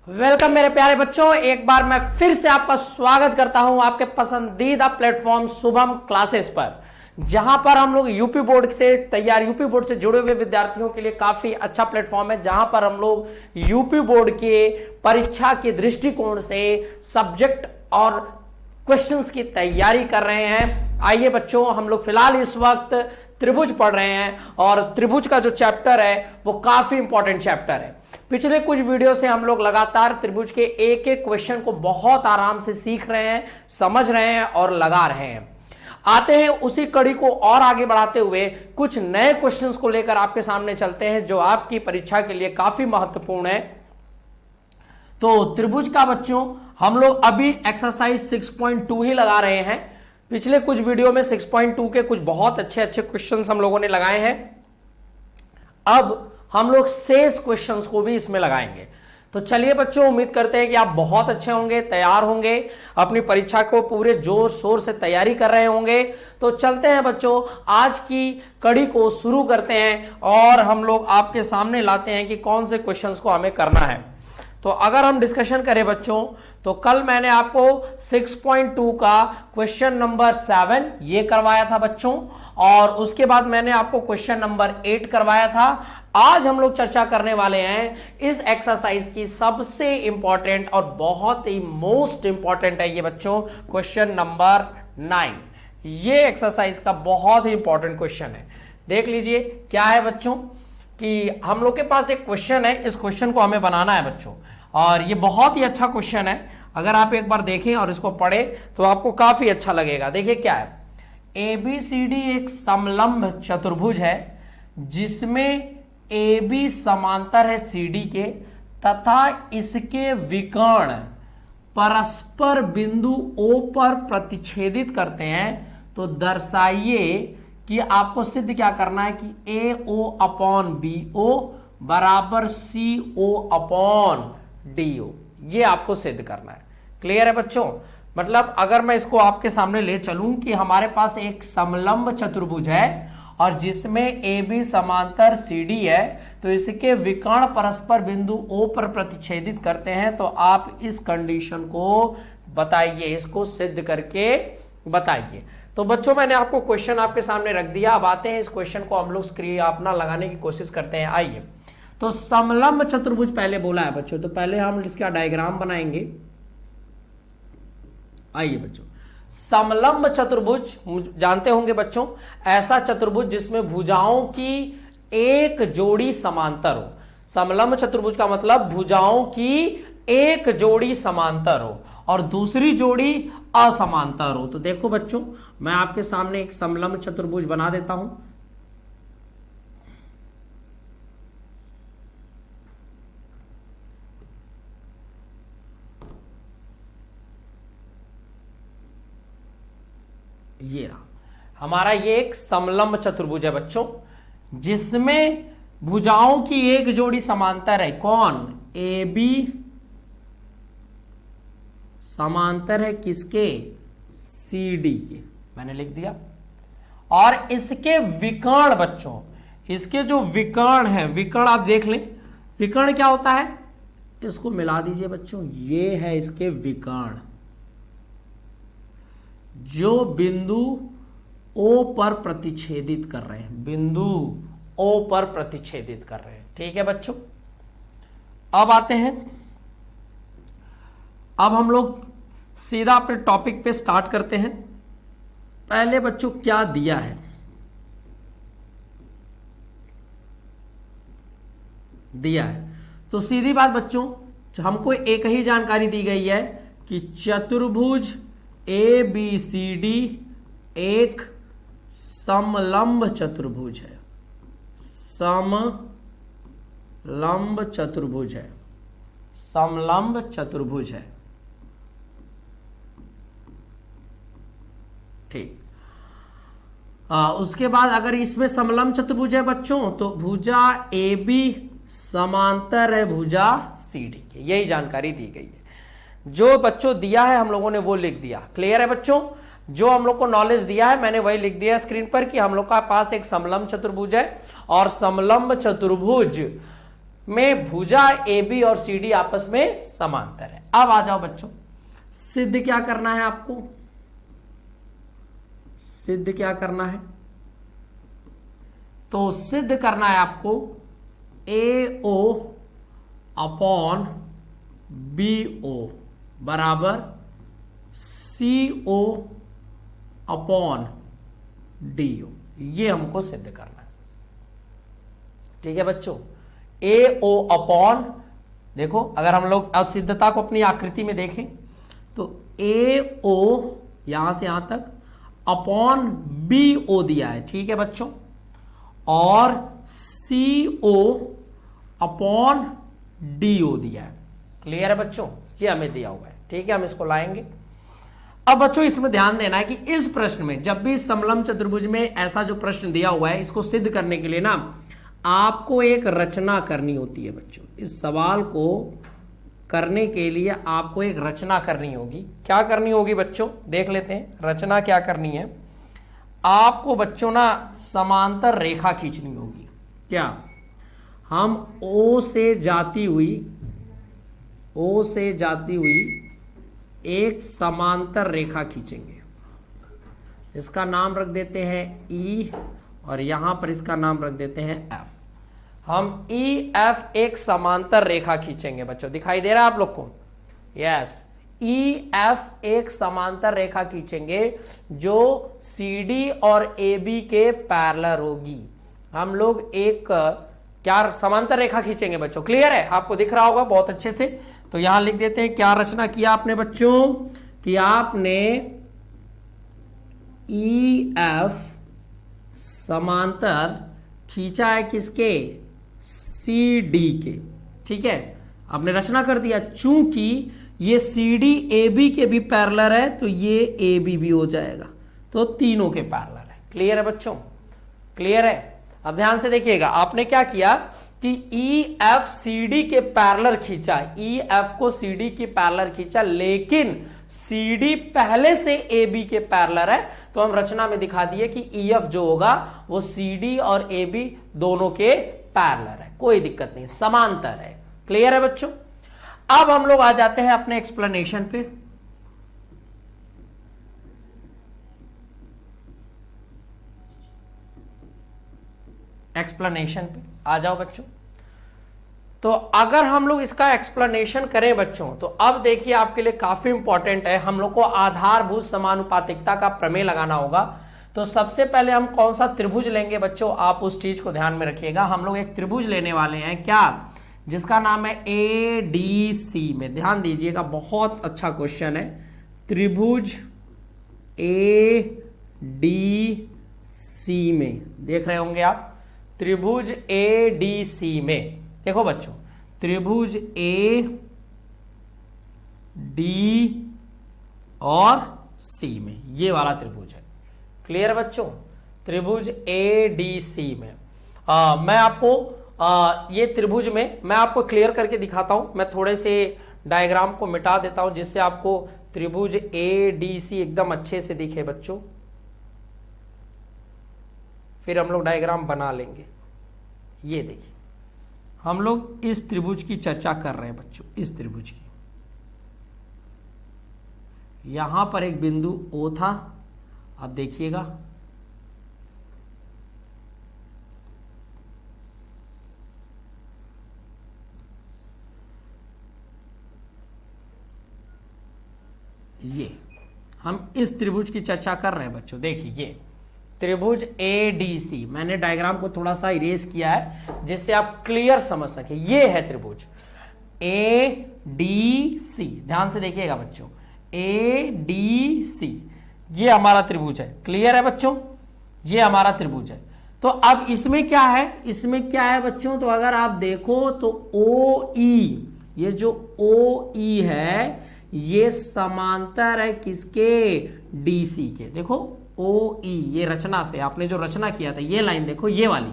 Welcome मेरे प्यारे बच्चों, एक बार मैं फिर से आपका स्वागत करता हूं आपके पसंदीदा प्लेटफॉर्म शुभम क्लासेस पर, जहां पर हम लोग यूपी बोर्ड से जुड़े हुए विद्यार्थियों के लिए काफी अच्छा प्लेटफॉर्म है, जहां पर हम लोग यूपी बोर्ड के परीक्षा के दृष्टिकोण से सब्जेक्ट और क्वेश्चंस की तैयारी कर रहे हैं। आइए बच्चों, हम लोग फिलहाल इस वक्त त्रिभुज पढ़ रहे हैं और त्रिभुज का जो चैप्टर है वो काफी इंपॉर्टेंट चैप्टर है। पिछले कुछ वीडियो से हम लोग लगातार त्रिभुज के एक एक क्वेश्चन को बहुत आराम से सीख रहे हैं, समझ रहे हैं और लगा रहे हैं। आते हैं उसी कड़ी को और आगे बढ़ाते हुए कुछ नए क्वेश्चंस को लेकर आपके सामने चलते हैं, जो आपकी परीक्षा के लिए काफी महत्वपूर्ण है। तो त्रिभुज का बच्चों हम लोग अभी एक्सरसाइज 6.2 ही लगा रहे हैं। पिछले कुछ वीडियो में 6.2 के कुछ बहुत अच्छे अच्छे क्वेश्चंस हम लोगों ने लगाए हैं। अब हम लोग शेष क्वेश्चंस को भी इसमें लगाएंगे। तो चलिए बच्चों, उम्मीद करते हैं कि आप बहुत अच्छे होंगे, तैयार होंगे, अपनी परीक्षा को पूरे जोर शोर से तैयारी कर रहे होंगे। तो चलते हैं बच्चों, आज की कड़ी को शुरू करते हैं और हम लोग आपके सामने लाते हैं कि कौन से क्वेश्चंस को हमें करना है। तो अगर हम डिस्कशन करें बच्चों, तो कल मैंने आपको 6.2 का क्वेश्चन नंबर 7 ये करवाया था बच्चों, और उसके बाद मैंने आपको क्वेश्चन नंबर 8 करवाया था। आज हम लोग चर्चा करने वाले हैं इस एक्सरसाइज की सबसे इंपॉर्टेंट और बहुत ही मोस्ट इंपॉर्टेंट है ये बच्चों, क्वेश्चन नंबर 9। ये एक्सरसाइज का बहुत ही इंपॉर्टेंट क्वेश्चन है। देख लीजिए क्या है बच्चों, कि हम लोग के पास एक क्वेश्चन है, इस क्वेश्चन को हमें बनाना है बच्चों, और ये बहुत ही अच्छा क्वेश्चन है। अगर आप एक बार देखें और इसको पढ़ें तो आपको काफी अच्छा लगेगा। देखिए क्या है, ABCD एक समलंब चतुर्भुज है जिसमें AB समांतर है CD के तथा इसके विकर्ण परस्पर बिंदु O पर प्रतिच्छेदित करते हैं। तो दर्शाइए कि आपको सिद्ध क्या करना है कि AO/BO बराबर CO/DO, ये आपको सिद्ध करना है। क्लियर है बच्चों? मतलब अगर मैं इसको आपके सामने ले चलूं कि हमारे पास एक समलंब चतुर्भुज है और जिसमें AB समांतर CD है, तो इसके विकर्ण परस्पर बिंदु O पर प्रतिच्छेदित करते हैं, तो आप इस कंडीशन को बताइए, इसको सिद्ध करके बताइए। तो बच्चों मैंने आपको क्वेश्चन आपके सामने रख दिया। अब आते हैं इस क्वेश्चन को हम लोग स्क्रीन अपना लगाने की कोशिश करते हैं। आइए, तो समलंब चतुर्भुज पहले बोला है बच्चों, तो पहले हम इसका डायग्राम बनाएंगे। आइए बच्चों, समलंब चतुर्भुज जानते होंगे बच्चों, ऐसा चतुर्भुज जिसमें भुजाओं की एक जोड़ी समांतर हो। समलंब चतुर्भुज का मतलब भुजाओं की एक जोड़ी समांतर हो और दूसरी जोड़ी असमांतर हो। तो देखो बच्चों, मैं आपके सामने एक समलंब चतुर्भुज बना देता हूं। ये रहा हमारा, ये एक समलंब चतुर्भुज है बच्चों, जिसमें भुजाओं की एक जोड़ी समांतर है। कौन? AB समांतर है किसके? CD के, मैंने लिख दिया। और इसके विकर्ण बच्चों, इसके जो विकर्ण है, विकर्ण आप देख लें, विकर्ण क्या होता है, इसको मिला दीजिए बच्चों। ये है इसके विकर्ण, जो बिंदु O पर प्रतिच्छेदित कर रहे हैं, बिंदु O पर प्रतिच्छेदित कर रहे हैं। ठीक है बच्चों, अब आते हैं, अब हम लोग सीधा अपने टॉपिक पे स्टार्ट करते हैं। पहले बच्चों क्या दिया है, दिया है तो सीधी बात बच्चों, हमको एक ही जानकारी दी गई है कि चतुर्भुज ABCD एक समलंब चतुर्भुज है, समलंब चतुर्भुज है, समलंब चतुर्भुज है। ठीक, उसके बाद अगर इसमें समलंब चतुर्भुज है बच्चों, तो भुजा AB समांतर है भुजा CD के, यही जानकारी दी गई है। जो बच्चों दिया है हम लोगों ने वो लिख दिया। क्लियर है बच्चों? जो हम लोग को नॉलेज दिया है मैंने वही लिख दिया स्क्रीन पर कि हम लोग का पास एक समलंब चतुर्भुज है और समलंब चतुर्भुज में भुजा AB और CD आपस में समांतर है। अब आ जाओ बच्चों, सिद्ध क्या करना है आपको, सिद्ध क्या करना है, तो सिद्ध करना है आपको AO अपॉन BO बराबर CO अपॉन DO, ये हमको सिद्ध करना है। ठीक है बच्चों, AO अपॉन, देखो अगर हम लोग असिद्धता को अपनी आकृति में देखें तो AO यहां से यहां तक अपॉन BO दिया है, ठीक है बच्चों, और CO अपॉन DO दिया है। क्लियर है बच्चों, ये हमें दिया हुआ है। ठीक है, हम इसको लाएंगे। अब बच्चों इसमें ध्यान देना है कि इस प्रश्न में जब भी समलंब चतुर्भुज में ऐसा जो प्रश्न दिया हुआ है, इसको सिद्ध करने के लिए ना आपको एक रचना करनी होती है बच्चों। इस सवाल को करने के लिए आपको एक रचना करनी होगी। क्या करनी होगी बच्चों, देख लेते हैं रचना क्या करनी है। आपको बच्चों ना समांतर रेखा खींचनी होगी। क्या, हम O से जाती हुई एक समांतर रेखा खींचेंगे। इसका नाम रख देते हैं E और यहां पर इसका नाम रख देते हैं F। हम EF एक समांतर रेखा खींचेंगे बच्चों, दिखाई दे रहा है आप लोग को? यस, EF एक समांतर रेखा खींचेंगे जो CD और AB के पैरेलल होगी। हम लोग एक क्या समांतर रेखा खींचेंगे बच्चों, क्लियर है? आपको दिख रहा होगा बहुत अच्छे से। तो यहां लिख देते हैं क्या रचना किया आपने बच्चों, कि आपने EF समांतर खींचा है किसके, CD के। ठीक है, आपने रचना कर दिया। चूंकि ये CD AB के भी पैरेलल है तो ये AB भी हो जाएगा, तो तीनों के पैरेलल है। क्लियर है बच्चों, क्लियर है? अब ध्यान से देखिएगा, आपने क्या किया कि EF CD के पैरेलल खींचा, EF को CD की पैरेलल खींचा, लेकिन CD पहले से AB के पैरेलल है, तो हम रचना में दिखा दिए कि EF जो होगा वो CD और AB दोनों के पैरेलल है, कोई दिक्कत नहीं, समांतर है। क्लियर है बच्चों? अब हम लोग आ जाते हैं अपने एक्सप्लेनेशन पे। एक्सप्लेनेशन पे आ जाओ बच्चों। तो अगर हम लोग इसका एक्सप्लेनेशन करें बच्चों, तो अब देखिए आपके लिए काफी इंपॉर्टेंट है, हम लोग को आधारभूत समानुपातिकता का प्रमेय लगाना होगा। तो सबसे पहले हम कौन सा त्रिभुज लेंगे बच्चों, आप उस चीज को ध्यान में रखिएगा। हम लोग एक त्रिभुज लेने वाले हैं, क्या, जिसका नाम है ADC में। ध्यान दीजिएगा, बहुत अच्छा क्वेश्चन है। त्रिभुज ADC में देख रहे होंगे आप, त्रिभुज ADC में देखो बच्चों, त्रिभुज AD और C में, ये वाला त्रिभुज है। क्लियर बच्चों? त्रिभुज ADC में मैं आपको ये त्रिभुज में मैं आपको क्लियर करके दिखाता हूं। मैं थोड़े से डायग्राम को मिटा देता हूं जिससे आपको त्रिभुज ADC एकदम अच्छे से दिखे बच्चों, फिर हम लोग डायग्राम बना लेंगे। ये देखिए, हम लोग इस त्रिभुज की चर्चा कर रहे हैं बच्चों, इस त्रिभुज की। यहां पर एक बिंदु O था, अब देखिएगा ये, हम इस त्रिभुज की चर्चा कर रहे हैं बच्चों। देखिए ये त्रिभुज ADC, मैंने डायग्राम को थोड़ा सा इरेज किया है जिससे आप क्लियर समझ सके। ये है त्रिभुज ADC, ध्यान से देखिएगा बच्चों, ADC ये हमारा त्रिभुज है। क्लियर है बच्चों? ये हमारा त्रिभुज है। तो अब इसमें क्या है, इसमें क्या है बच्चों, तो अगर आप देखो तो OE, ये जो OE है ये समांतर है किसके, DC के। देखो OE, ये रचना से आपने जो रचना किया था, ये लाइन देखो, ये वाली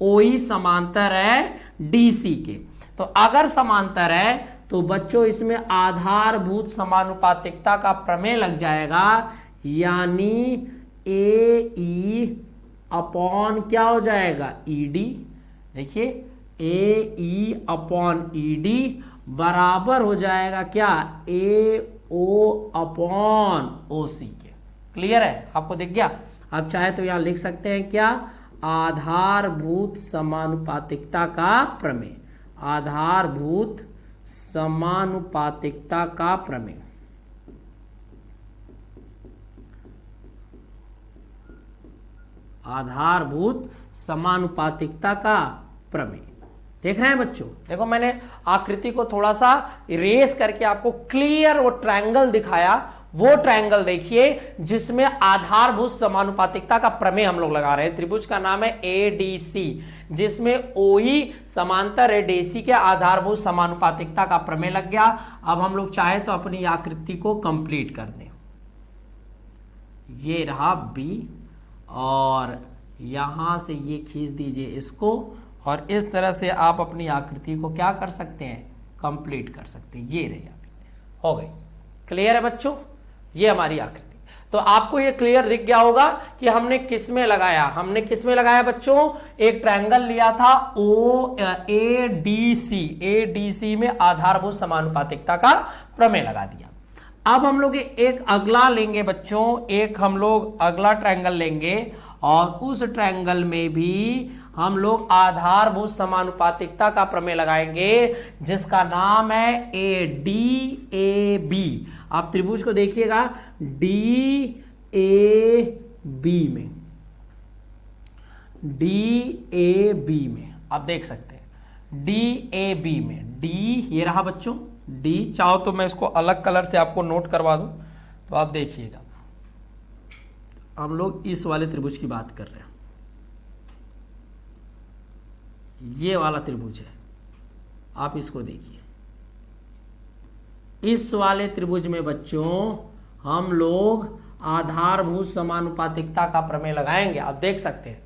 OE समांतर है DC के। तो अगर समांतर है तो बच्चों इसमें आधारभूत समानुपातिकता का प्रमेय लग जाएगा, यानी AE अपॉन क्या हो जाएगा, ED। देखिए ए ई अपॉन ई डी बराबर हो जाएगा क्या, ए ओ अपॉन ओ सी के। क्लियर है, आपको दिख गया। अब चाहे तो यहां लिख सकते हैं क्या, आधारभूत समानुपातिकता का प्रमेय, आधारभूत समानुपातिकता का प्रमेय। आधारभूत समानुपातिकता का प्रमेय। देख रहे हैं बच्चों, देखो मैंने आकृति को थोड़ा सा इरेज करके आपको क्लियर वो ट्रायंगल दिखाया। वो ट्रायंगल देखिए जिसमें आधारभूत समानुपातिकता का प्रमेय हम लोग लगा रहे हैं। त्रिभुज का नाम है एडीसी, जिसमें ओई समांतर एडीसी के आधारभूत समानुपातिकता का प्रमेय लग गया। अब हम लोग चाहे तो अपनी आकृति को कंप्लीट कर दें। ये रहा बी, और यहां से ये खींच दीजिए इसको, और इस तरह से आप अपनी आकृति को क्या कर सकते हैं, कंप्लीट कर सकते हैं। ये रही, हो गई। क्लियर है बच्चों, ये हमारी आकृति। तो आपको ये क्लियर दिख गया होगा कि हमने किस में लगाया, हमने किस में लगाया बच्चों, एक ट्रायंगल लिया था ओ A D C, A D C में आधारभूत समानुपातिकता का प्रमेय लगा दिया। अब हम लोग एक अगला लेंगे बच्चों, एक हम लोग अगला ट्रायंगल लेंगे, और उस ट्रायंगल में भी हम लोग आधारभूत समानुपातिकता का प्रमेय लगाएंगे, जिसका नाम है ए डी ए बी। आप त्रिभुज को देखिएगा, डी ए बी में, डी ए बी में आप देख सकते हैं, डी ए बी में, डी ये रहा बच्चों, डी। चाहो तो मैं इसको अलग कलर से आपको नोट करवा दूं, तो आप देखिएगा। हम लोग इस वाले त्रिभुज की बात कर रहे हैं, ये वाला त्रिभुज है, आप इसको देखिए। इस वाले त्रिभुज में बच्चों हम लोग आधारभूत समानुपातिकता का प्रमेय लगाएंगे। आप देख सकते हैं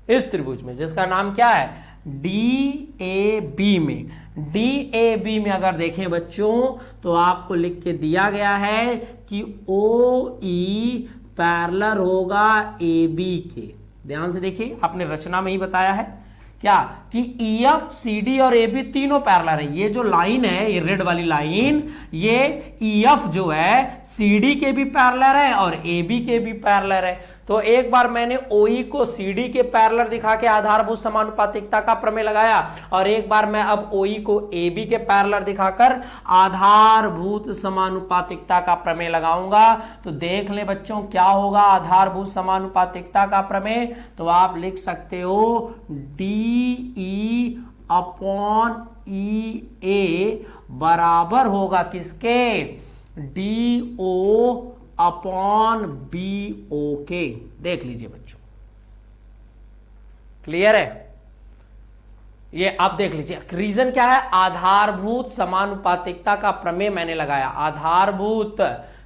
इस त्रिभुज में, जिसका नाम क्या है, डी ए बी में। डी ए बी में अगर देखें बच्चों, तो आपको लिख के दिया गया है कि ओ ई पैरेलल होगा ए बी के। ध्यान से देखिए, आपने रचना में ही बताया है क्या, कि ई एफ सी डी और ए बी तीनों पैरेलल है। ये जो लाइन है, ये रेड वाली लाइन, ये ई एफ जो है सी डी के भी पैरेलल है और ए बी के भी पैरेलल है। तो एक बार मैंने ओ ई को सी डी के पैरेलल दिखा के आधारभूत समानुपातिकता का प्रमेय लगाया, और एक बार मैं अब ओ ई को ए बी के पैरेलल दिखाकर आधारभूत समानुपातिकता का प्रमेय लगाऊंगा। तो देख ले बच्चों क्या होगा आधारभूत समानुपातिकता का प्रमेय। तो आप लिख सकते हो डी ई अपॉन ई ए बराबर होगा किसके, D O upon B O के। देख लीजिए बच्चों, क्लियर है, ये आप देख लीजिए। रीजन क्या है, आधारभूत समानुपातिकता का प्रमेय मैंने लगाया, आधारभूत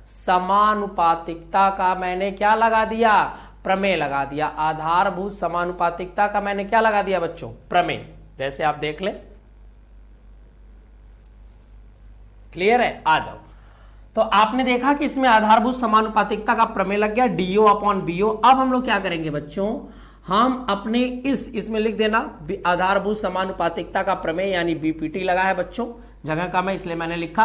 समानुपातिकता का मैंने क्या लगा दिया, प्रमेय लगा दिया। आधारभूत समानुपातिकता का मैंने क्या लगा दिया बच्चों, प्रमेय। वैसे आप देख लें, क्लियर है। आ जाओ, तो आपने देखा कि इसमें आधारभूत समानुपातिकता का प्रमेय लग गया, डीओ अपॉन बीओ। अब हम लोग क्या करेंगे बच्चों, हम अपने इसमें लिख देना आधारभूत समानुपातिकता का प्रमेय, यानी बीपीटी लगा है बच्चों, जगह कम है इसलिए मैंने लिखा।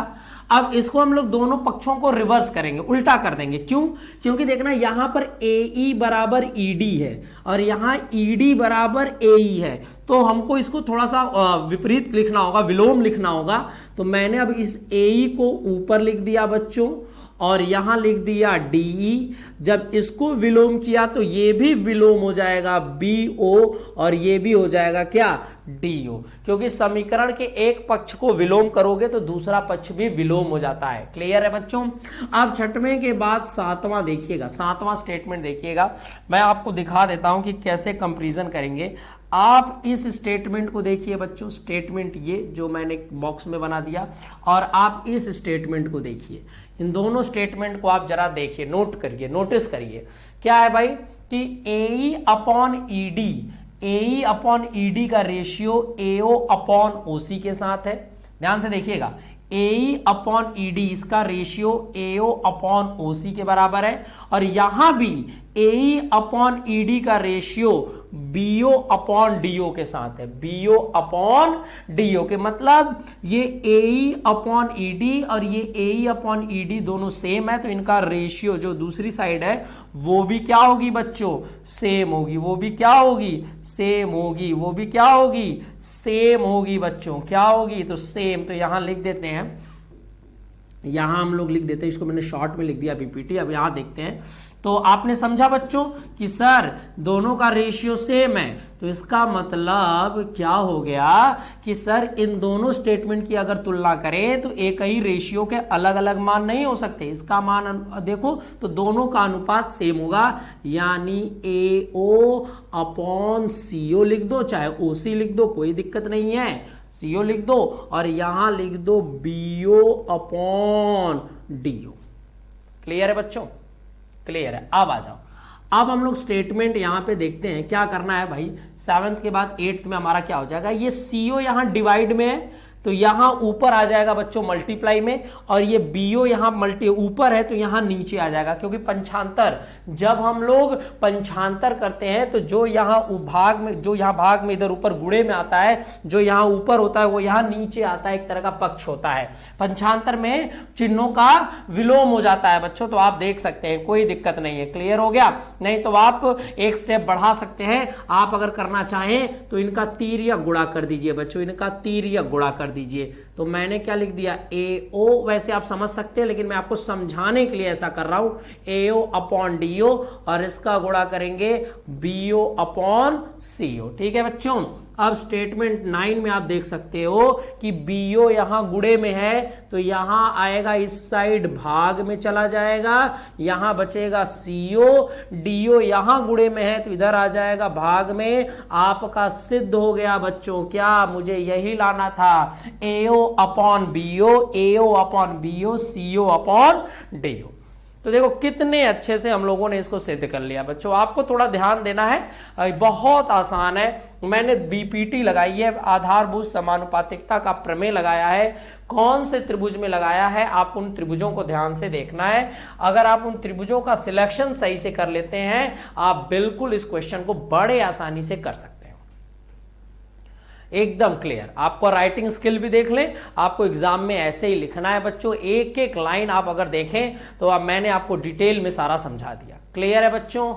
अब इसको हम लोग दोनों पक्षों को रिवर्स करेंगे, उल्टा कर देंगे। क्यों, क्योंकि देखना यहां पर ए बराबर ईडी है और यहां ईडी बराबर ए है, तो हमको इसको थोड़ा सा विपरीत लिखना होगा, विलोम लिखना होगा। तो मैंने अब इस ए को ऊपर लिख दिया बच्चों, और यहां लिख दिया डी। जब इसको विलोम किया तो ये भी विलोम हो जाएगा बीओ, और ये भी हो जाएगा क्या, डीओ। क्योंकि समीकरण के एक पक्ष को विलोम करोगे तो दूसरा पक्ष भी विलोम हो जाता है। क्लियर है बच्चों। अब छठवें के बाद सातवां देखिएगा, सातवां स्टेटमेंट देखिएगा। मैं आपको दिखा देता हूं कि कैसे कंपैरिजन करेंगे। आप इस स्टेटमेंट को देखिए बच्चों, स्टेटमेंट ये जो मैंने बॉक्स में बना दिया, और आप इस स्टेटमेंट को देखिए। इन दोनों स्टेटमेंट को आप जरा देखिए, नोट करिए, नोटिस करिए। क्या है भाई कि ए अपॉन ईडी, ए अपॉन ईडी का रेशियो एओ अपॉन ओसी के साथ है। ध्यान से देखिएगा, AE अपॉन ED इसका रेशियो AO अपॉन OC के बराबर है, और यहां भी AE अपॉन ED का रेशियो BO अपॉन DO के साथ है, BO अपॉन DO के मतलब ये AE अपॉन ED और ये AE अपॉन ED दोनों सेम है, तो इनका रेशियो जो दूसरी साइड है वो भी क्या होगी बच्चों, सेम होगी, वो भी क्या होगी, सेम होगी, वो भी क्या होगी, सेम होगी बच्चों, क्या होगी, तो सेम। तो यहां लिख देते हैं, यहां हम लोग लिख देते हैं, इसको मैंने शॉर्ट में लिख दिया PPT। अब यहां देखते हैं, तो आपने समझा बच्चों कि सर दोनों का रेशियो सेम है, तो इसका मतलब क्या हो गया कि सर इन दोनों स्टेटमेंट की अगर तुलना करें तो एक ही रेशियो के अलग अलग मान नहीं हो सकते, इसका मान देखो तो दोनों का अनुपात सेम होगा, यानी AO अपॉन CO लिख दो, चाहे OC लिख दो, कोई दिक्कत नहीं है, CO लिख दो, और यहां लिख दो BO अपॉन DO। क्लियर है बच्चों, क्लियर है। अब आ जाओ, अब हम लोग स्टेटमेंट यहां पे देखते हैं क्या करना है भाई। 7th के बाद 8th में हमारा क्या हो जाएगा, ये CO यहां डिवाइड में है तो यहां ऊपर आ जाएगा बच्चों मल्टीप्लाई में, और ये BO यहां ऊपर है तो यहां नीचे आ जाएगा, क्योंकि पंचांतर, जब हम लोग पंचांतर करते हैं तो जो यहां भाग में, जो यहां भाग में इधर ऊपर गुणे में आता है, जो यहां ऊपर होता है वो यहां नीचे आता है, एक तरह का पक्ष होता है। पंचांतर में चिन्हों का विलोम हो जाता है बच्चों, तो आप देख सकते हैं, कोई दिक्कत नहीं है। क्लियर हो गया, नहीं तो आप एक स्टेप बढ़ा सकते हैं, आप अगर करना चाहें तो इनका तिर्यक गुणा कर दीजिए बच्चों, इनका तिर्यक गुणा कर दीजिए। तो मैंने क्या लिख दिया, AO, वैसे आप समझ सकते हैं लेकिन मैं आपको समझाने के लिए ऐसा कर रहा हूं, AO अपॉन DO, और इसका गुणा करेंगे BO अपॉन CO। ठीक है बच्चों। अब स्टेटमेंट 9 में आप देख सकते हो कि BO यहां गुणे में है तो यहां आएगा, इस साइड भाग में चला जाएगा, यहां बचेगा CO, DO यहां गुणे में है तो इधर आ जाएगा भाग में। आपका सिद्ध हो गया बच्चों, क्या मुझे यही लाना था, AO upon BO, AO upon BO, CO upon DO। तो देखो कितने अच्छे से हम लोगों ने इसको सिद्ध कर लिया बच्चों। आपको थोड़ा ध्यान देना है, बहुत आसान है। मैंने BPT लगाई है, आधारभूत समानुपातिकता का प्रमेय लगाया है, कौन से त्रिभुज में लगाया है, आप उन त्रिभुजों को ध्यान से देखना है। अगर आप उन त्रिभुजों का सिलेक्शन सही से कर लेते हैं, आप बिल्कुल इस क्वेश्चन को बड़े आसानी से कर सकते हैं, एकदम क्लियर। आपको राइटिंग स्किल भी देख लें, आपको एग्जाम में ऐसे ही लिखना है बच्चों, एक एक लाइन आप अगर देखें तो अब मैंने आपको डिटेल में सारा समझा दिया। क्लियर है बच्चों,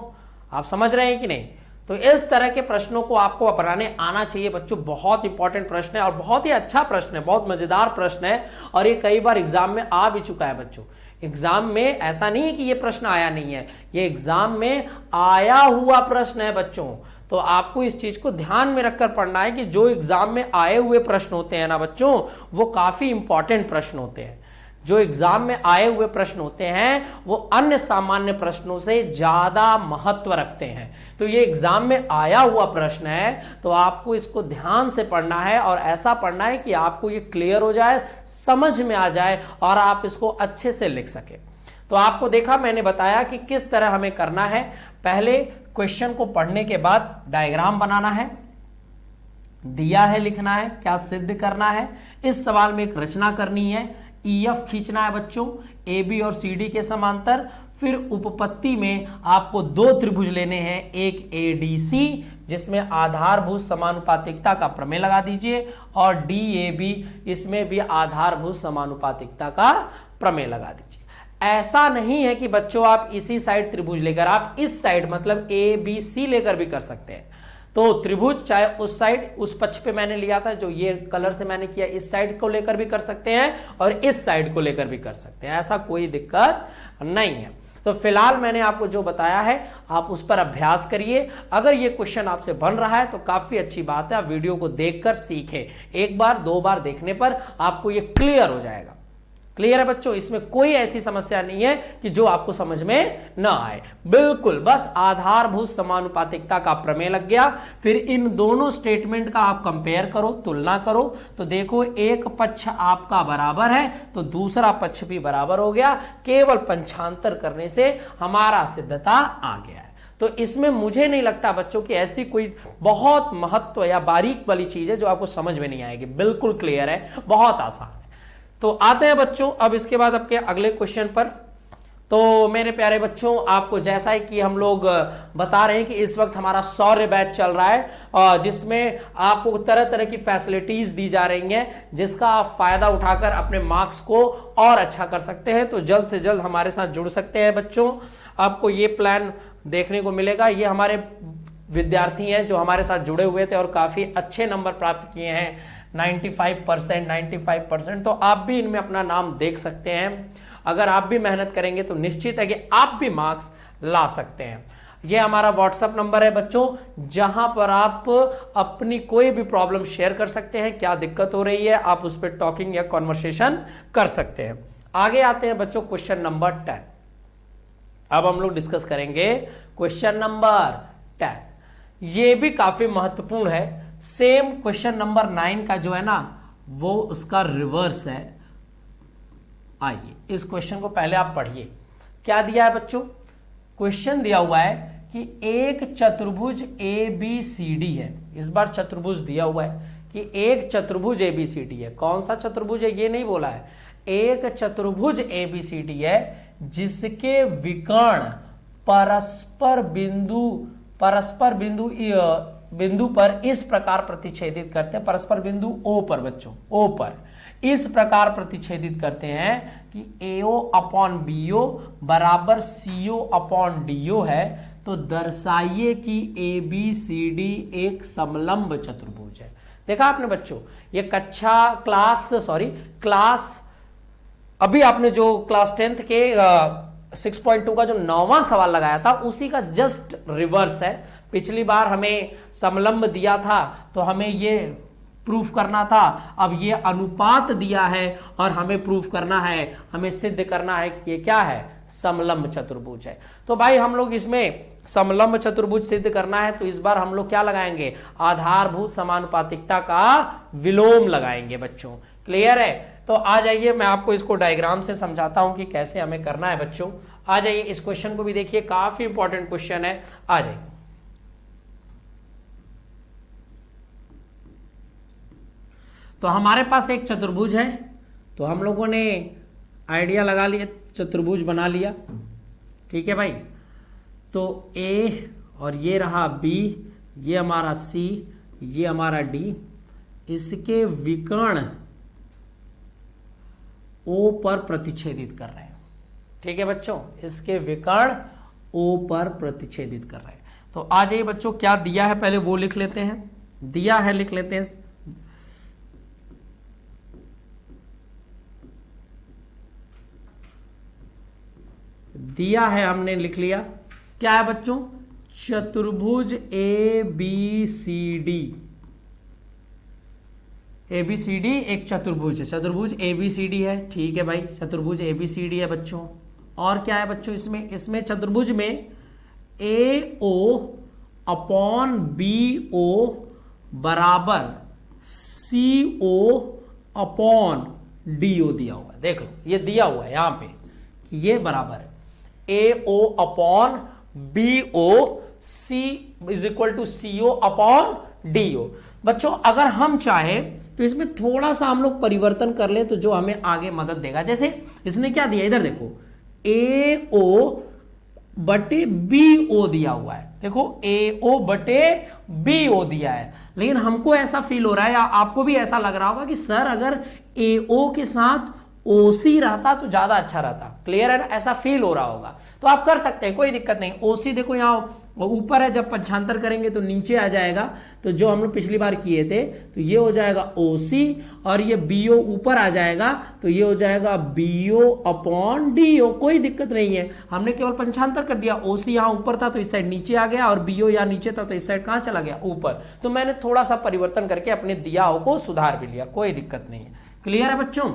आप समझ रहे हैं कि नहीं। तो इस तरह के प्रश्नों को आपको बनाने आना चाहिए बच्चों, बहुत इंपॉर्टेंट प्रश्न है और बहुत ही अच्छा प्रश्न है, बहुत मजेदार प्रश्न है, और ये कई बार एग्जाम में आ भी चुका है बच्चों। एग्जाम में ऐसा नहीं है कि ये प्रश्न आया नहीं है, ये एग्जाम में आया हुआ प्रश्न है बच्चों। तो आपको इस चीज को ध्यान में रखकर पढ़ना है कि जो एग्जाम में आए हुए प्रश्न होते हैं ना बच्चों, वो काफी इंपॉर्टेंट प्रश्न होते हैं। जो एग्जाम में आए हुए प्रश्न होते हैं वो अन्य सामान्य प्रश्नों से ज्यादा महत्व रखते हैं। तो ये एग्जाम में आया हुआ प्रश्न है, तो आपको इसको ध्यान से पढ़ना है और ऐसा पढ़ना है कि आपको ये क्लियर हो जाए, समझ में आ जाए और आप इसको अच्छे से लिख सके। तो आपको देखा, मैंने बताया कि किस तरह हमें करना है। पहले क्वेश्चन को पढ़ने के बाद डायग्राम बनाना है, दिया है लिखना है, क्या सिद्ध करना है, इस सवाल में एक रचना करनी है, EF खींचना है बच्चों AB और CD के समांतर। फिर उपपत्ति में आपको दो त्रिभुज लेने हैं, एक ADC जिसमें आधारभूत समानुपातिकता का प्रमेय लगा दीजिए, और DAB इसमें भी आधारभूत समानुपातिकता का प्रमेय लगा दीजिए। ऐसा नहीं है कि बच्चों आप इसी साइड त्रिभुज लेकर, आप इस साइड मतलब ABC लेकर भी कर सकते हैं। तो त्रिभुज चाहे उस साइड, उस पक्ष पे मैंने लिया था, जो ये कलर से मैंने किया, इस साइड को लेकर भी कर सकते हैं और इस साइड को लेकर भी कर सकते हैं, ऐसा कोई दिक्कत नहीं है। तो फिलहाल मैंने आपको जो बताया है आप उस पर अभ्यास करिए। अगर ये क्वेश्चन आपसे बन रहा है तो काफी अच्छी बात है, आप वीडियो को देखकर सीखें। एक बार दो बार देखने पर आपको ये क्लियर हो जाएगा। क्लियर है बच्चों, इसमें कोई ऐसी समस्या नहीं है कि जो आपको समझ में ना आए, बिल्कुल बस आधारभूत समानुपातिकता का प्रमेय लग गया। फिर इन दोनों स्टेटमेंट का आप कंपेयर करो, तुलना करो, तो देखो एक पक्ष आपका बराबर है तो दूसरा पक्ष भी बराबर हो गया। केवल पंचांतर करने से हमारा सिद्धता आ गया है। तो इसमें मुझे नहीं लगता बच्चों की ऐसी कोई बहुत महत्व या बारीक वाली चीज है जो आपको समझ में नहीं आएगी, बिल्कुल क्लियर है, बहुत आसान है। तो आते हैं बच्चों अब इसके बाद आपके अगले क्वेश्चन पर। तो मेरे प्यारे बच्चों, आपको जैसा है कि हम लोग बता रहे हैं कि इस वक्त हमारा शौर्य बैच चल रहा है, जिसमें आपको तरह तरह की फैसिलिटीज दी जा रही हैं, जिसका आप फायदा उठाकर अपने मार्क्स को और अच्छा कर सकते हैं। तो जल्द से जल्द हमारे साथ जुड़ सकते हैं बच्चों। आपको ये प्लान देखने को मिलेगा। ये हमारे विद्यार्थी हैं जो हमारे साथ जुड़े हुए थे और काफी अच्छे नंबर प्राप्त किए हैं, 95%। तो आप भी इनमें अपना नाम देख सकते हैं। अगर आप भी मेहनत करेंगे तो निश्चित है कि आप भी मार्क्स ला सकते हैं। यह हमारा व्हाट्सएप नंबर है बच्चों, जहां पर आप अपनी कोई भी प्रॉब्लम शेयर कर सकते हैं। क्या दिक्कत हो रही है आप उस पर टॉकिंग या कॉन्वर्सेशन कर सकते हैं। आगे आते हैं बच्चों क्वेश्चन नंबर 10। अब हम लोग डिस्कस करेंगे क्वेश्चन नंबर 10। ये भी काफी महत्वपूर्ण है। सेम क्वेश्चन नंबर 9 का जो है ना वो उसका रिवर्स है। आइए इस क्वेश्चन को पहले आप पढ़िए। क्या दिया है बच्चों? क्वेश्चन दिया हुआ है कि एक चतुर्भुज ABCD है। इस बार चतुर्भुज दिया हुआ है कि एक चतुर्भुज ABCD है। कौन सा चतुर्भुज है ये नहीं बोला है। एक चतुर्भुज ABCD है जिसके विकर्ण परस्पर बिंदु पर इस प्रकार प्रतिच्छेदित करते हैं। परस्पर बिंदु O पर बच्चों, O पर इस प्रकार प्रतिच्छेदित करते हैं कि AO/BO बराबर CO/DO है। तो दर्शाइए कि ABCD एक समलंब चतुर्भुज है। देखा आपने बच्चों, ये क्लास अभी आपने जो क्लास 10th के 6.2 का जो 9वां सवाल लगाया था उसी का जस्ट रिवर्स है। पिछली बार हमें समलंब दिया था तो हमें ये प्रूफ करना था। अब ये अनुपात दिया है और हमें प्रूफ करना है, हमें सिद्ध करना है कि ये क्या है, समलंब चतुर्भुज है। तो भाई हम लोग इसमें समलंब चतुर्भुज सिद्ध करना है तो इस बार हम लोग क्या लगाएंगे, आधारभूत समानुपातिकता का विलोम लगाएंगे बच्चों। क्लियर है? तो आ जाइए मैं आपको इसको डायग्राम से समझाता हूं कि कैसे हमें करना है बच्चों। आ जाइए इस क्वेश्चन को भी देखिए, काफी इंपॉर्टेंट क्वेश्चन है। आ जाइए। तो हमारे पास एक चतुर्भुज है, तो हम लोगों ने आइडिया लगा लिया, चतुर्भुज बना लिया। ठीक है भाई। तो A और ये रहा B, ये हमारा C, ये हमारा D, इसके विकर्ण O पर प्रतिच्छेदित कर रहे हैं। ठीक है बच्चों, इसके विकर्ण O पर प्रतिच्छेदित कर रहे हैं। तो आ जाइए बच्चों, क्या दिया है पहले वो लिख लेते हैं। दिया है लिख लेते हैं। दिया है हमने लिख लिया। क्या है बच्चों? चतुर्भुज ABCD। ABCD एक चतुर्भुज है, चतुर्भुज ABCD है। ठीक है भाई, चतुर्भुज ABCD है बच्चों। और क्या है बच्चों इसमें चतुर्भुज में AO/BO बराबर CO/DO दिया हुआ है। देख लो ये दिया हुआ है यहां पे कि ये बराबर है AO/BO, C is equal to CO/DO। बच्चों अगर हम चाहे तो इसमें थोड़ा सा हम लोग परिवर्तन कर ले तो जो हमें आगे मदद देगा। जैसे इसने क्या दिया, इधर देखो AO/BO दिया हुआ है। देखो AO/BO दिया है, लेकिन हमको ऐसा फील हो रहा है या आपको भी ऐसा लग रहा होगा कि सर अगर AO के साथ OC रहता तो ज्यादा अच्छा रहता। क्लियर है ना? ऐसा फील हो रहा होगा तो आप कर सकते हैं, कोई दिक्कत नहीं। OC देखो यहाँ ऊपर है, जब पंचांतर करेंगे तो नीचे आ जाएगा। तो जो हम लोग पिछली बार किए थे तो ये हो जाएगा OC और ये BO ऊपर आ जाएगा तो ये हो जाएगा BO/DO। कोई दिक्कत नहीं है, हमने केवल पंचांतर कर दिया। OC यहाँ ऊपर था तो इस साइड नीचे आ गया और BO यहाँ नीचे था तो इस साइड कहाँ चला गया, ऊपर। तो मैंने थोड़ा सा परिवर्तन करके अपने दियाओं को सुधार भी लिया, कोई दिक्कत नहीं है। क्लियर है बच्चों?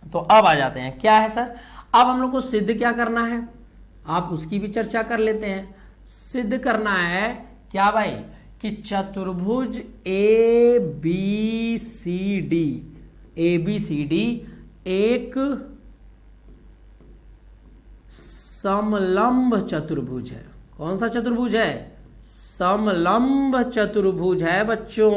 तो अब आ जाते हैं, क्या है सर, अब हम लोग को सिद्ध क्या करना है, आप उसकी भी चर्चा कर लेते हैं। सिद्ध करना है क्या भाई कि चतुर्भुज ABCD एक समलंब चतुर्भुज है। कौन सा चतुर्भुज है? समलंब चतुर्भुज है बच्चों।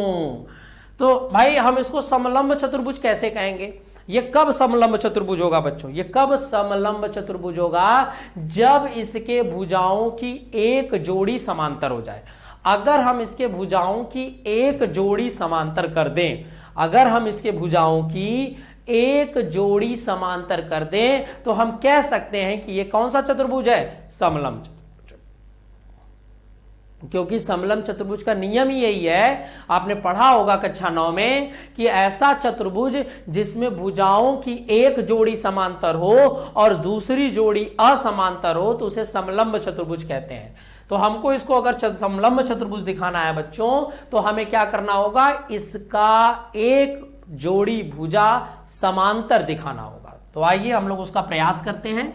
तो भाई हम इसको समलंब चतुर्भुज कैसे कहेंगे, ये कब समलंब चतुर्भुज होगा बच्चों? ये कब समलंब चतुर्भुज होगा? जब इसके भुजाओं की एक जोड़ी समांतर हो जाए। अगर हम इसके भुजाओं की एक जोड़ी समांतर कर दें, अगर हम इसके भुजाओं की एक जोड़ी समांतर कर दें, तो हम कह सकते हैं कि ये कौन सा चतुर्भुज है? समलंब चतुर्भुज। क्योंकि समलंब चतुर्भुज का नियम ही यही है, आपने पढ़ा होगा कक्षा 9 में, कि ऐसा चतुर्भुज जिसमें भुजाओं की एक जोड़ी समांतर हो और दूसरी जोड़ी असमांतर हो, तो उसे समलंब चतुर्भुज कहते हैं। तो हमको इसको अगर समलंब चतुर्भुज दिखाना है बच्चों, तो हमें क्या करना होगा? इसका एक जोड़ी भुजा समांतर दिखाना होगा। तो आइए हम लोग उसका प्रयास करते हैं,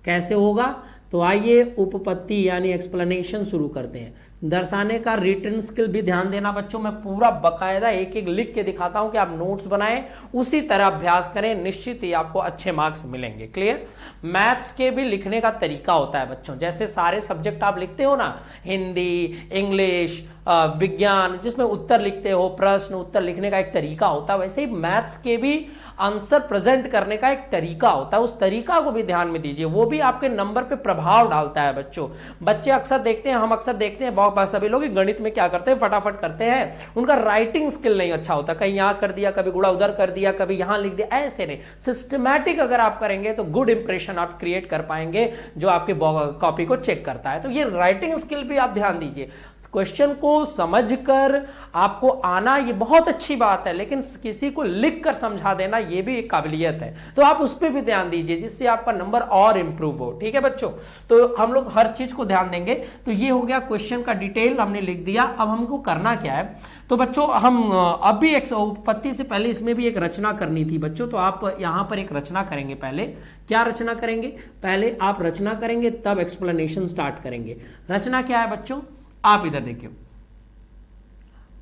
कैसे होगा। तो आइए उपपत्ति यानी एक्सप्लेनेशन शुरू करते हैं। दर्शाने का रिटन स्किल भी ध्यान देना बच्चों, मैं पूरा बकायदा एक एक लिख के दिखाता हूं कि आप नोट्स बनाएं, उसी तरह अभ्यास करें, निश्चित ही आपको अच्छे मार्क्स मिलेंगे। क्लियर? मैथ्स के भी लिखने का तरीका होता है बच्चों, जैसे सारे सब्जेक्ट आप लिखते हो ना, हिंदी, इंग्लिश, विज्ञान, जिसमें उत्तर लिखते हो, प्रश्न उत्तर लिखने का एक तरीका होता है, वैसे ही मैथ्स के भी आंसर प्रेजेंट करने का एक तरीका होता है। उस तरीका को भी ध्यान में दीजिए, वो भी आपके नंबर पे प्रभाव डालता है बच्चों। बच्चे अक्सर देखते हैं, हम अक्सर देखते हैं, बहुत सभी लोग गणित में क्या करते हैं, फटाफट करते हैं, उनका राइटिंग स्किल नहीं अच्छा होता, कहीं यहां कर दिया, कभी गुणा उधर कर दिया, कभी यहां लिख दिया, ऐसे नहीं। सिस्टमैटिक अगर आप करेंगे तो गुड इंप्रेशन आप क्रिएट कर पाएंगे, जो आपके कॉपी को चेक करता है। तो ये राइटिंग स्किल भी आप ध्यान दीजिए। क्वेश्चन को समझकर आपको आना ये बहुत अच्छी बात है, लेकिन किसी को लिख कर समझा देना ये भी एक काबिलियत है, तो आप उस पर भी ध्यान दीजिए, जिससे आपका नंबर और इंप्रूव हो। ठीक है बच्चों? तो हम लोग हर चीज को ध्यान देंगे। तो ये हो गया क्वेश्चन का डिटेल हमने लिख दिया। अब हमको करना क्या है? तो बच्चों हम अब भी एक उपपत्ति से पहले इसमें भी एक रचना करनी थी बच्चों, तो आप यहां पर एक रचना करेंगे। पहले क्या रचना करेंगे? पहले आप रचना करेंगे, तब एक्सप्लेनेशन स्टार्ट करेंगे। रचना क्या है बच्चों? आप इधर देखिए,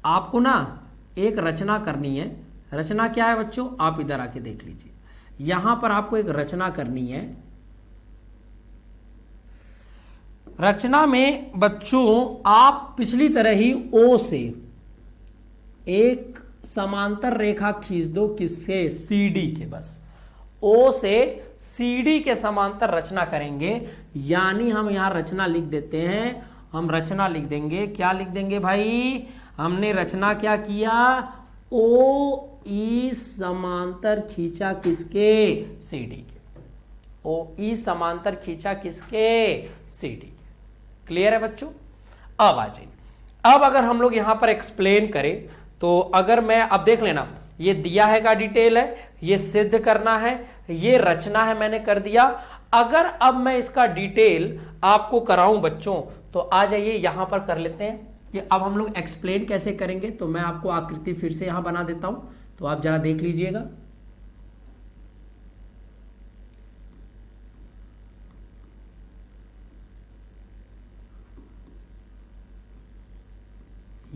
आपको ना एक रचना करनी है। रचना क्या है बच्चों? आप इधर आके देख लीजिए, यहां पर आपको एक रचना करनी है। रचना में बच्चों आप पिछली तरह ही ओ से एक समांतर रेखा खींच दो, किसके? सीडी के। बस ओ से सीडी के समांतर रचना करेंगे, यानी हम यहां रचना लिख देते हैं। हम रचना लिख देंगे, क्या लिख देंगे भाई? हमने रचना क्या किया? ओ ई समांतर खींचा, किसके? सीडी के। ओ ई समांतर खींचा, किसके? सीडी के। क्लियर है बच्चों? अब आ जाइए, अब अगर हम लोग यहां पर एक्सप्लेन करें, तो अगर मैं, अब देख लेना, ये दिया है का डिटेल है, ये सिद्ध करना है, ये रचना है, मैंने कर दिया। अगर अब मैं इसका डिटेल आपको कराऊं बच्चों, तो आ जाइए यहां पर कर लेते हैं कि अब हम लोग एक्सप्लेन कैसे करेंगे। तो मैं आपको आकृति फिर से यहां बना देता हूं, तो आप जरा देख लीजिएगा।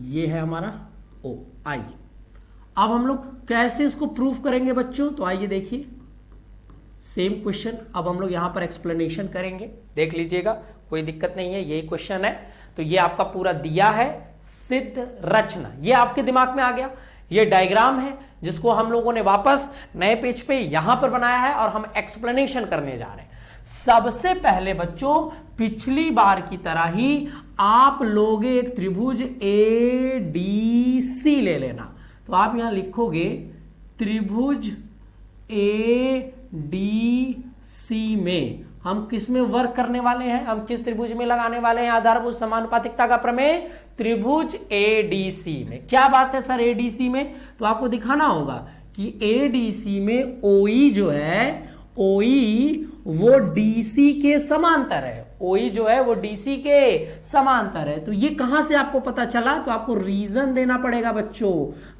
ये है हमारा ओ। आइए अब हम लोग कैसे इसको प्रूफ करेंगे बच्चों? तो आइए देखिए, सेम क्वेश्चन, अब हम लोग यहां पर एक्सप्लेनेशन करेंगे, देख लीजिएगा, कोई दिक्कत नहीं है, यही क्वेश्चन है। तो ये आपका पूरा दिया है, सिद्ध, रचना, ये आपके दिमाग में आ गया। ये डायग्राम है जिसको हम लोगों ने वापस नए पेज पे यहां पर बनाया है और हम एक्सप्लेनेशन करने जा रहे हैं। सबसे पहले बच्चों पिछली बार की तरह ही आप लोग एक त्रिभुज ए डी सी ले लेना। तो आप यहां लिखोगे त्रिभुज ए डी सी में हम किस में वर्क करने वाले हैं? हम किस त्रिभुज में लगाने वाले हैं आधारभूत समानुपातिकता का प्रमेय? त्रिभुज एडीसी में। क्या बात है सर एडीसी में? तो आपको दिखाना होगा कि एडीसी में ओई जो है, ओई वो डीसी के समांतर है। ओई जो है वो डीसी के समांतर है। तो ये कहां से आपको पता चला? तो आपको रीजन देना पड़ेगा बच्चों,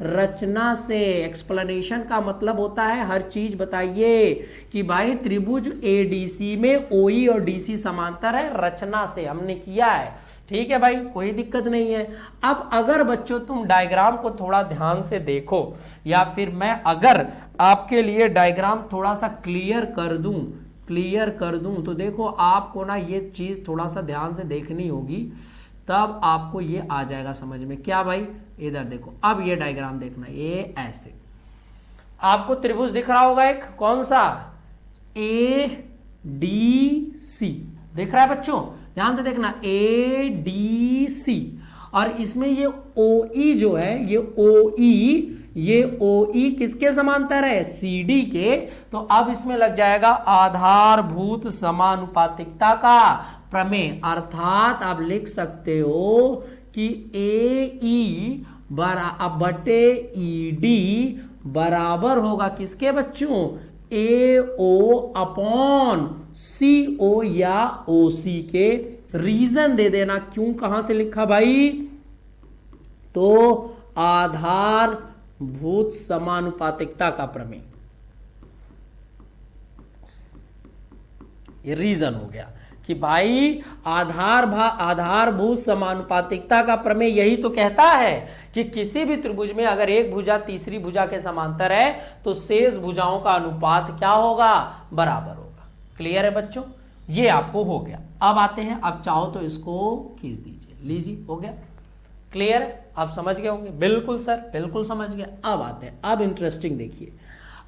रचना से। एक्सप्लेनेशन का मतलब होता है हर चीज बताइए कि भाई त्रिभुज एडीसी में ओई और डीसी समांतर है, रचना से हमने किया है। ठीक है भाई, कोई दिक्कत नहीं है। अब अगर बच्चों तुम डायग्राम को थोड़ा ध्यान से देखो, या फिर मैं अगर आपके लिए डायग्राम थोड़ा सा क्लियर कर दूं, तो देखो आपको ना ये चीज थोड़ा सा ध्यान से देखनी होगी, तब आपको ये आ जाएगा समझ में। क्या भाई? इधर देखो, अब ये डायग्राम देखना, ये ऐसे। आपको त्रिभुज दिख रहा होगा एक, कौन सा, ए डी सी दिख रहा है बच्चों, ध्यान से देखना, ए डी सी, और इसमें ये ओ ई जो है, ये ओ ई किसके समांतर है, सी डी के। तो अब इसमें लग जाएगा आधारभूत समानुपातिकता का प्रमेय, अर्थात आप लिख सकते हो कि ए ई बटे ई डी बराबर होगा किसके बच्चों, ए ओ अपॉन सी ओ या ओ सी के। रीजन दे देना क्यों, कहां से लिखा भाई, तो आधारभूत समानुपातिकता का प्रमेय, ये रीजन हो गया कि भाई आधारभूत समानुपातिकता का प्रमेय यही तो कहता है कि किसी भी त्रिभुज में अगर एक भुजा तीसरी भुजा के समांतर है तो शेष भुजाओं का अनुपात क्या होगा, बराबर होगा। क्लियर है बच्चों, ये आपको हो गया। अब आते हैं, अब चाहो तो इसको खींच दीजिए, लीजिए, हो गया। क्लियर है, आप समझ गए होंगे, बिल्कुल सर, बिल्कुल समझ गए। अब आते हैं, अब इंटरेस्टिंग देखिए,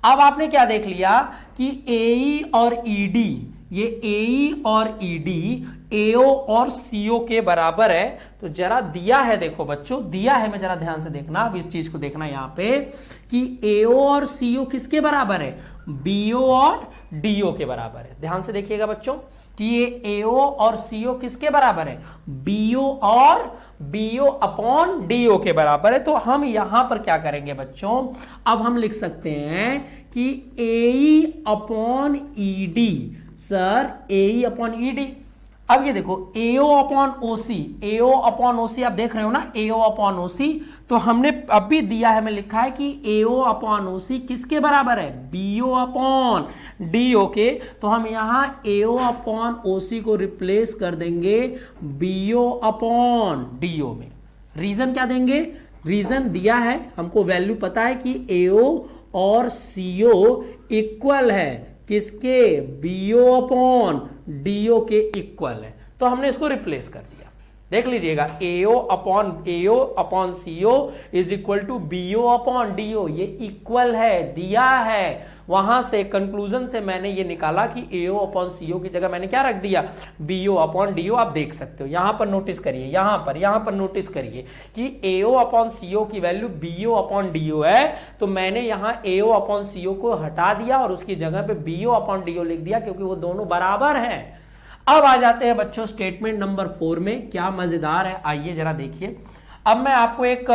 अब आपने क्या देख लिया कि एई और ईडी, ये एई और ईडी एओ और सीओ के बराबर है। तो जरा दिया है, देखो बच्चों, दिया है, मैं जरा ध्यान से देखना, अब इस चीज को देखना यहां पे कि एओ और सीओ किसके बराबर है, बीओ और डीओ के बराबर है। ध्यान से देखिएगा बच्चों कि ये एओ और सीओ किसके बराबर है, बीओ और बीओ अपॉन डीओ के बराबर है। तो हम यहां पर क्या करेंगे बच्चों, अब हम लिख सकते हैं कि एई अपॉन ईडी, सर एई अपॉन ईडी। अब ये देखो एओ अपॉन ओसी, एओ अपॉन ओसी आप देख रहे हो ना, एओ अपॉन ओसी, तो हमने अभी दिया है, मैं लिखा है कि एओ अपॉन ओसी किसके बराबर है, बीओ अपॉन डीओ के। तो हम यहां एओ अपॉन ओसी को रिप्लेस कर देंगे बीओ अपॉन डीओ में। रीजन क्या देंगे, रीजन दिया है, हमको वैल्यू पता है कि एओ और सीओ इक्वल है किसके, बीओ अपॉन डीओ के इक्वल है। तो हमने इसको रिप्लेस कर दिया, देख लीजिएगा, AO upon CO is equal to BO upon DO, ये इक्वल है, दिया है। वहां से कंक्लूजन से मैंने ये निकाला कि एओ अपॉन सीओ की जगह मैंने क्या रख दिया, बीओ अपॉन डीओ। आप देख सकते हो यहां पर, नोटिस करिए, यहां पर नोटिस करिए कि एओ अपॉन सीओ की वैल्यू बीओ अपॉन डीओ है। तो मैंने यहां एओ अपॉन सीओ को हटा दिया और उसकी जगह पे बीओ अपॉन डीओ लिख दिया, क्योंकि वो दोनों बराबर हैं। अब आ जाते हैं बच्चों स्टेटमेंट नंबर 4 में, क्या मजेदार है, आइए जरा देखिए। अब मैं आपको एक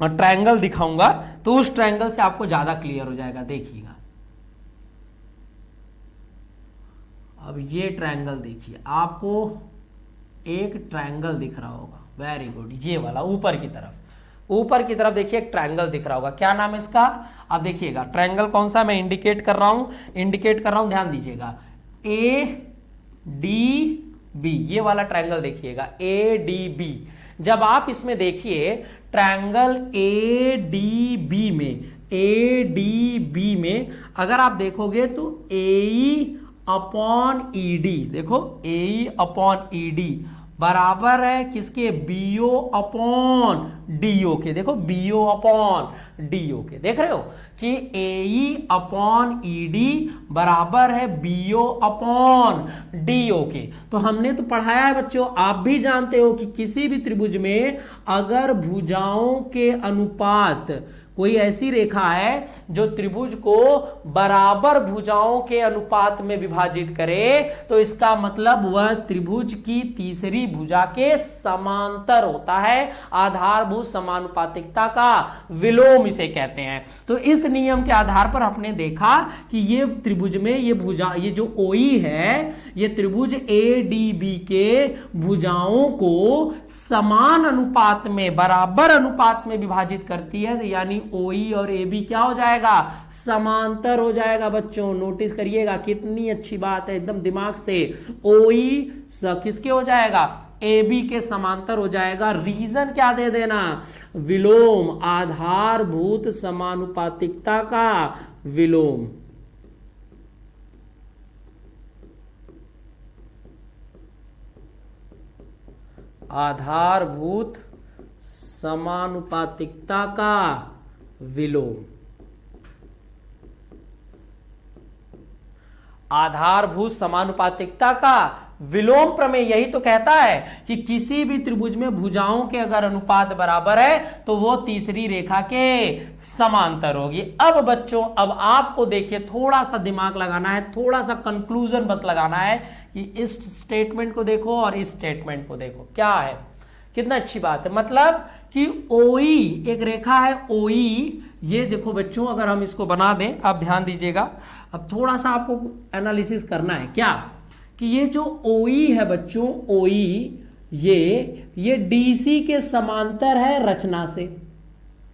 ट्रायंगल दिखाऊंगा, तो उस ट्रायंगल से आपको ज्यादा क्लियर हो जाएगा, देखिएगा। अब ये ट्रायंगल देखिए, आपको एक ट्रायंगल दिख रहा होगा, वेरी गुड, ये वाला ऊपर की तरफ देखिए एक ट्रायंगल दिख रहा होगा, क्या नाम है इसका, अब देखिएगा ट्रायंगल कौन सा मैं इंडिकेट कर रहा हूं, ध्यान दीजिएगा, ए डी बी, ये वाला ट्रायंगल देखिएगा, ए डी बी। जब आप इसमें देखिए ट्रायंगल ए डी बी में अगर आप देखोगे तो एई अपॉन ईडी, देखो एई अपॉन ईडी बराबर है किसके, बीओ अपॉन डीओ के। देखो बीओ अपॉन डीओ के, देख रहे हो कि एई अपॉन ईडी बराबर है बीओ अपॉन डीओ के। तो हमने तो पढ़ाया है बच्चों, आप भी जानते हो कि किसी भी त्रिभुज में अगर भुजाओं के अनुपात, कोई ऐसी रेखा है जो त्रिभुज को बराबर भुजाओं के अनुपात में विभाजित करे, तो इसका मतलब वह त्रिभुज की तीसरी भुजा के समांतर होता है। आधारभूत समानुपातिकता का विलोम इसे कहते हैं। तो इस नियम के आधार पर हमने देखा कि ये त्रिभुज में ये भुजा, ये जो ओई है, ये त्रिभुज ए डी बी के भुजाओं को समान अनुपात में, बराबर अनुपात में विभाजित करती है। तो यानी ओई और ए बी क्या हो जाएगा, समांतर हो जाएगा। बच्चों नोटिस करिएगा, कितनी अच्छी बात है, एकदम दिमाग से। ओई किसके हो जाएगा, ए बी के समांतर हो जाएगा। रीजन क्या दे देना, विलोम, आधारभूत समानुपातिकता का विलोम। आधारभूत समानुपातिकता का विलोम। आधारभूत समानुपातिकता का विलोम प्रमेय यही तो कहता है कि किसी भी त्रिभुज में भुजाओं के अगर अनुपात बराबर है तो वो तीसरी रेखा के समांतर होगी। अब बच्चों, अब आपको देखिए थोड़ा सा दिमाग लगाना है, थोड़ा सा कंक्लूजन बस लगाना है कि इस स्टेटमेंट को देखो और इस स्टेटमेंट को देखो, क्या है, कितना अच्छी बात है। मतलब कि OE एक रेखा है, OE, ये देखो बच्चों, अगर हम इसको बना दें, आप ध्यान दीजिएगा, अब थोड़ा सा आपको एनालिसिस करना है क्या, कि ये जो OE है बच्चों, OE ये DC के समांतर है रचना से,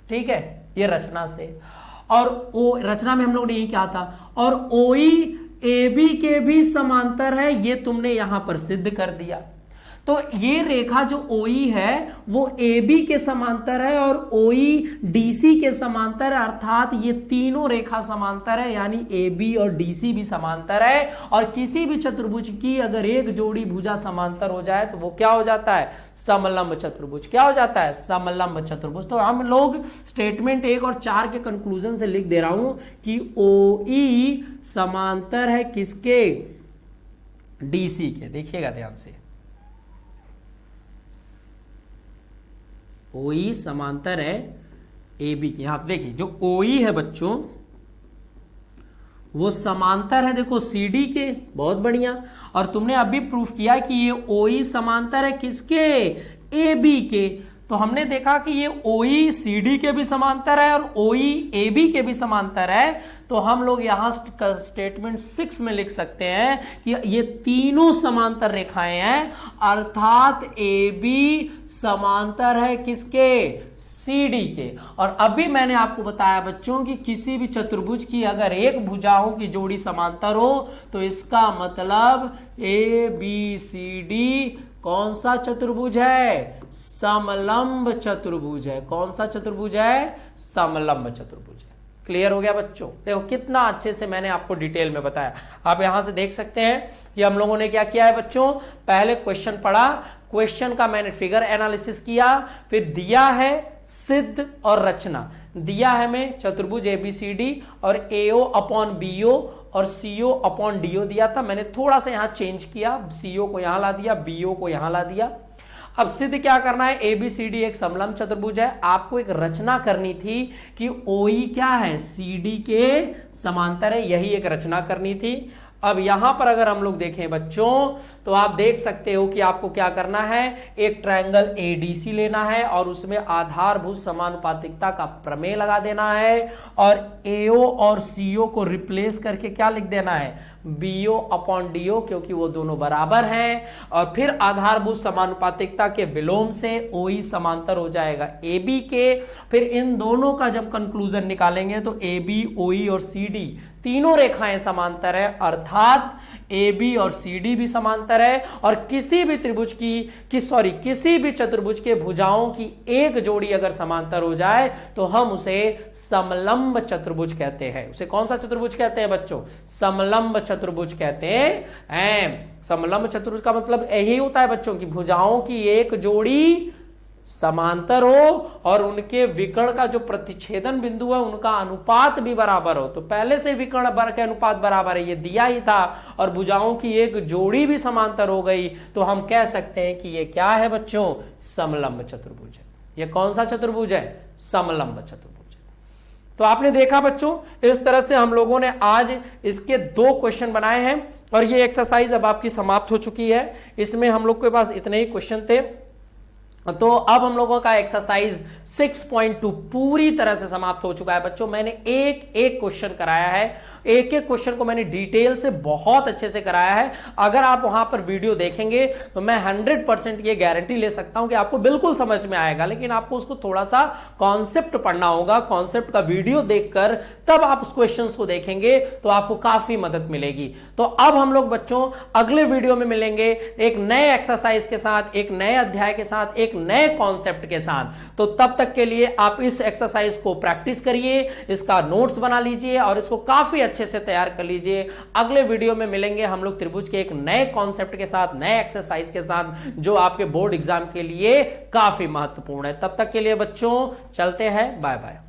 ठीक है, ये रचना से, और रचना में हम लोग ने यही कहा था, और OE AB के भी समांतर है, ये तुमने यहां पर सिद्ध कर दिया। तो ये रेखा जो OE है वो AB के समांतर है और OE DC के समांतर है, अर्थात ये तीनों रेखा समांतर है, यानी AB और DC भी समांतर है। और किसी भी चतुर्भुज की अगर एक जोड़ी भुजा समांतर हो जाए तो वो क्या हो जाता है, समलंब चतुर्भुज। क्या हो जाता है, समलंब चतुर्भुज। तो हम लोग स्टेटमेंट 1 और 4 के कंक्लूजन से लिख दे रहा हूं कि OE समांतर है किसके, DC के। देखिएगा ध्यान से, OE समांतर है AB के। यहां देखिए जो OE है बच्चों वो समांतर है, देखो CD के, बहुत बढ़िया। और तुमने अभी प्रूफ किया कि ये OE समांतर है किसके, AB के। तो हमने देखा कि ये OE CD के भी समांतर है और OE AB के भी समांतर है। तो हम लोग यहां स्टेटमेंट 6 में लिख सकते हैं कि ये तीनों समांतर रेखाएं हैं, अर्थात AB समांतर है किसके, CD के। और अभी मैंने आपको बताया बच्चों कि किसी भी चतुर्भुज की अगर एक भुजाओं की जोड़ी समांतर हो तो इसका मतलब ABCD कौन सा चतुर्भुज है, समलंब चतुर्भुज है। कौन सा चतुर्भुज है, समलंब चतुर्भुज है। क्लियर हो गया बच्चों। देखो कितना अच्छे से मैंने आपको डिटेल में बताया। आप यहां से देख सकते हैं कि हम लोगों ने क्या किया है बच्चों, पहले क्वेश्चन पढ़ा, क्वेश्चन का मैंने फिगर एनालिसिस किया, फिर दिया है सिद्ध और रचना। दिया है हमें चतुर्भुज ABCD और AO अपॉन BO और CO अपॉन DO दिया था। मैंने थोड़ा सा यहां चेंज किया, CO को यहां ला दिया, BO को यहां ला दिया। अब सिद्ध क्या करना है, ABCD एक समलंब चतुर्भुज है। आपको एक रचना करनी थी कि OE क्या है, CD के समांतर है, यही एक रचना करनी थी। अब यहां पर अगर हम लोग देखें बच्चों तो आप देख सकते हो कि आपको क्या करना है, एक ट्रायंगल ADC लेना है और उसमें आधारभूत समानुपातिकता का प्रमेय लगा देना है और AO और CO को रिप्लेस करके क्या लिख देना है, BO अपॉन DO, क्योंकि वो दोनों बराबर हैं। और फिर आधारभूत समानुपातिकता के विलोम से OE समांतर हो जाएगा AB के। फिर इन दोनों का जब कंक्लूजन निकालेंगे तो AB, OE और CD तीनों रेखाएं समांतर है, अर्थात AB और CD भी समांतर है। और किसी भी त्रिभुज किसी भी चतुर्भुज के भुजाओं की एक जोड़ी अगर समांतर हो जाए तो हम उसे समलंब चतुर्भुज कहते हैं। उसे कौन सा चतुर्भुज कहते हैं बच्चों, समलंब चतुर्भुज कहते हैं। समलंब चतुर्भुज का मतलब यही होता है बच्चों की भुजाओं की एक जोड़ी समांतर हो और उनके विकर्ण का जो प्रतिच्छेदन बिंदु है उनका अनुपात भी बराबर हो। तो पहले से विकर्ण के अनुपात बराबर है, ये दिया ही था, और भुजाओं की एक जोड़ी भी समांतर हो गई तो हम कह सकते हैं कि ये क्या है बच्चों, समलंब चतुर्भुज है। ये कौन सा चतुर्भुज है, समलंब चतुर्भुज है। तो आपने देखा बच्चों, इस तरह से हम लोगों ने आज इसके 2 क्वेश्चन बनाए हैं और ये एक्सरसाइज अब आपकी समाप्त हो चुकी है। इसमें हम लोग के पास इतने ही क्वेश्चन थे। तो अब हम लोगों का एक्सरसाइज 6.2 पूरी तरह से समाप्त हो चुका है बच्चों। मैंने एक एक क्वेश्चन कराया है, एक एक क्वेश्चन को मैंने डिटेल से बहुत अच्छे से कराया है। अगर आप वहां पर वीडियो देखेंगे तो मैं 100% ये गारंटी ले सकता हूं कि आपको बिल्कुल समझ में आएगा, लेकिन आपको उसको थोड़ा सा कॉन्सेप्ट पढ़ना होगा। कॉन्सेप्ट का वीडियो देखकर तब आप उस क्वेश्चन को देखेंगे तो आपको काफी मदद मिलेगी। तो अब हम लोग बच्चों अगले वीडियो में मिलेंगे एक नए एक्सरसाइज के साथ, एक नए अध्याय के साथ, एक नए कॉन्सेप्ट के साथ। तो तब तक के लिए आप इस एक्सरसाइज को प्रैक्टिस करिए, इसका नोट्स बना लीजिए और इसको काफी अच्छे से तैयार कर लीजिए। अगले वीडियो में मिलेंगे हम लोग त्रिभुज के एक नए कॉन्सेप्ट के साथ, नए एक्सरसाइज के साथ, जो आपके बोर्ड एग्जाम के लिए काफी महत्वपूर्ण है। तब तक के लिए बच्चों चलते हैं, बाय बाय।